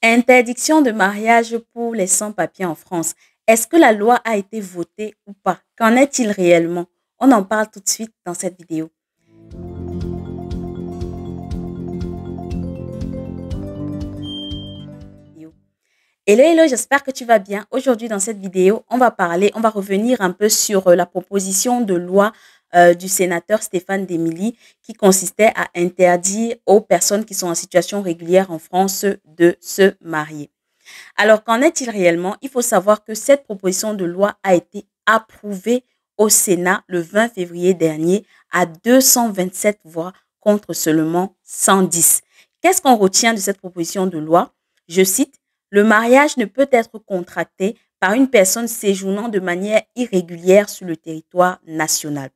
Interdiction de mariage pour les sans-papiers en France. Est-ce que la loi a été votée ou pas? Qu'en est-il réellement? On en parle tout de suite dans cette vidéo. Hello, hello, j'espère que tu vas bien. Aujourd'hui, dans cette vidéo, on va revenir un peu sur la proposition de loi du sénateur Stéphane Demilly qui consistait à interdire aux personnes qui sont en situation régulière en France de se marier. Alors, qu'en est-il réellement? Il faut savoir que cette proposition de loi a été approuvée au Sénat le 20 février dernier à 227 voix contre seulement 110. Qu'est-ce qu'on retient de cette proposition de loi? Je cite, le mariage ne peut être contracté par une personne séjournant de manière irrégulière sur le territoire national.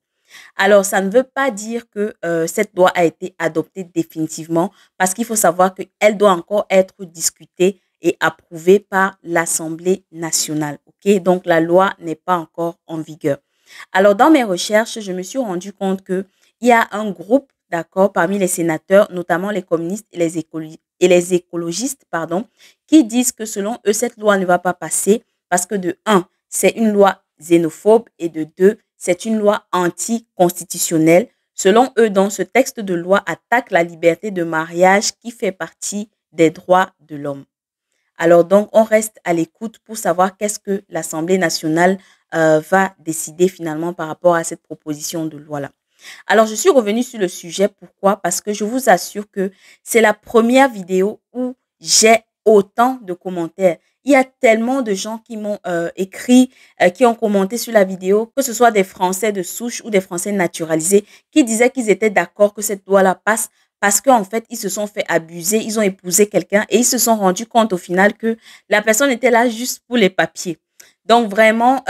Alors, ça ne veut pas dire que cette loi a été adoptée définitivement parce qu'il faut savoir qu'elle doit encore être discutée et approuvée par l'Assemblée nationale. Ok, donc la loi n'est pas encore en vigueur. Alors, dans mes recherches, je me suis rendu compte qu'il y a un groupe, d'accord, parmi les sénateurs, notamment les communistes et les écologistes, pardon, qui disent que selon eux, cette loi ne va pas passer parce que de un, c'est une loi xénophobe et de deux, c'est une loi anticonstitutionnelle. Selon eux, donc, ce texte de loi attaque la liberté de mariage qui fait partie des droits de l'homme. Alors donc, on reste à l'écoute pour savoir qu'est-ce que l'Assemblée nationale va décider finalement par rapport à cette proposition de loi-là. Alors, je suis revenue sur le sujet. Pourquoi? Parce que je vous assure que c'est la première vidéo où j'ai autant de commentaires. Il y a tellement de gens qui m'ont écrit, qui ont commenté sur la vidéo, que ce soit des Français de souche ou des Français naturalisés, qui disaient qu'ils étaient d'accord que cette loi-là passe parce qu'en fait, ils se sont fait abuser, ils ont épousé quelqu'un et ils se sont rendus compte au final que la personne était là juste pour les papiers. Donc vraiment,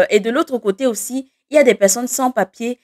et de l'autre côté aussi, il y a des personnes sans papier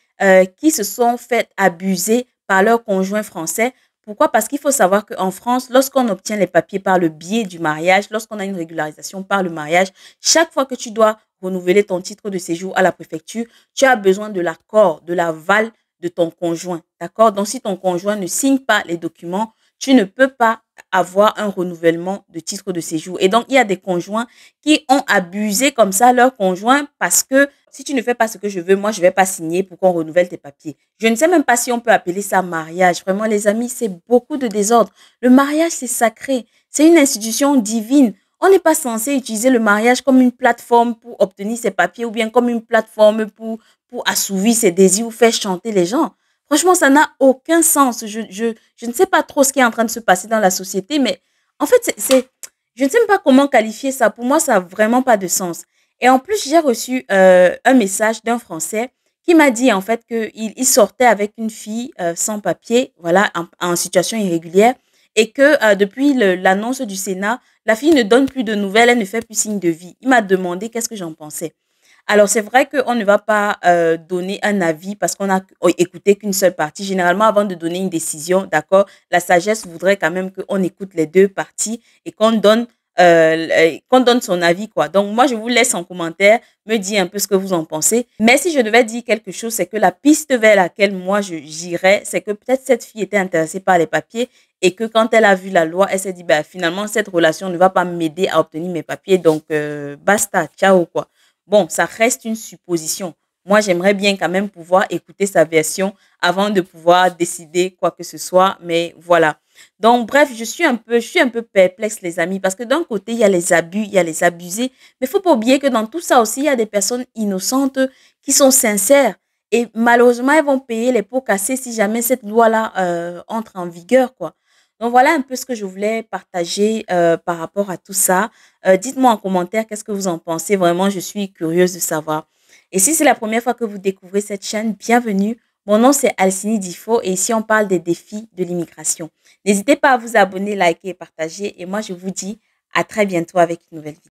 qui se sont fait abuser par leur conjoint français. Pourquoi? Parce qu'il faut savoir qu'en France, lorsqu'on obtient les papiers par le biais du mariage, lorsqu'on a une régularisation par le mariage, chaque fois que tu dois renouveler ton titre de séjour à la préfecture, tu as besoin de l'accord, de l'aval de ton conjoint. D'accord? Donc, si ton conjoint ne signe pas les documents, tu ne peux pas avoir un renouvellement de titre de séjour. Et donc, il y a des conjoints qui ont abusé comme ça leur conjoint parce que si tu ne fais pas ce que je veux, moi, je ne vais pas signer pour qu'on renouvelle tes papiers. Je ne sais même pas si on peut appeler ça mariage. Vraiment, les amis, c'est beaucoup de désordre. Le mariage, c'est sacré. C'est une institution divine. On n'est pas censé utiliser le mariage comme une plateforme pour obtenir ses papiers ou bien comme une plateforme pour assouvir ses désirs ou faire chanter les gens. Franchement, ça n'a aucun sens. Je ne sais pas trop ce qui est en train de se passer dans la société, mais en fait, je ne sais même pas comment qualifier ça. Pour moi, ça n'a vraiment pas de sens. Et en plus, j'ai reçu un message d'un Français qui m'a dit en fait qu'il sortait avec une fille sans papier, voilà, en situation irrégulière, et que depuis l'annonce du Sénat, la fille ne donne plus de nouvelles, elle ne fait plus signe de vie. Il m'a demandé qu'est-ce que j'en pensais. Alors, c'est vrai qu'on ne va pas donner un avis parce qu'on a écouté qu'une seule partie. Généralement, avant de donner une décision, d'accord, la sagesse voudrait quand même qu'on écoute les deux parties et qu'on donne son avis, quoi. Donc, moi, je vous laisse en commentaire, me dire un peu ce que vous en pensez. Mais si je devais dire quelque chose, c'est que la piste vers laquelle moi, j'irais, c'est que peut-être cette fille était intéressée par les papiers et que quand elle a vu la loi, elle s'est dit, bah, finalement, cette relation ne va pas m'aider à obtenir mes papiers. Donc, basta, ciao, quoi. Bon, ça reste une supposition. Moi, j'aimerais bien quand même pouvoir écouter sa version avant de pouvoir décider quoi que ce soit. Mais voilà. Donc, bref, je suis un peu perplexe, les amis, parce que d'un côté, il y a les abus, il y a les abusés. Mais il faut pas oublier que dans tout ça aussi, il y a des personnes innocentes qui sont sincères. Et malheureusement, elles vont payer les pots cassés si jamais cette loi-là entre en vigueur, quoi. Donc, voilà un peu ce que je voulais partager par rapport à tout ça. Dites-moi en commentaire qu'est-ce que vous en pensez. Vraiment, je suis curieuse de savoir. Et si c'est la première fois que vous découvrez cette chaîne, bienvenue. Mon nom, c'est Alcini Difo et ici, on parle des défis de l'immigration. N'hésitez pas à vous abonner, liker et partager. Et moi, je vous dis à très bientôt avec une nouvelle vidéo.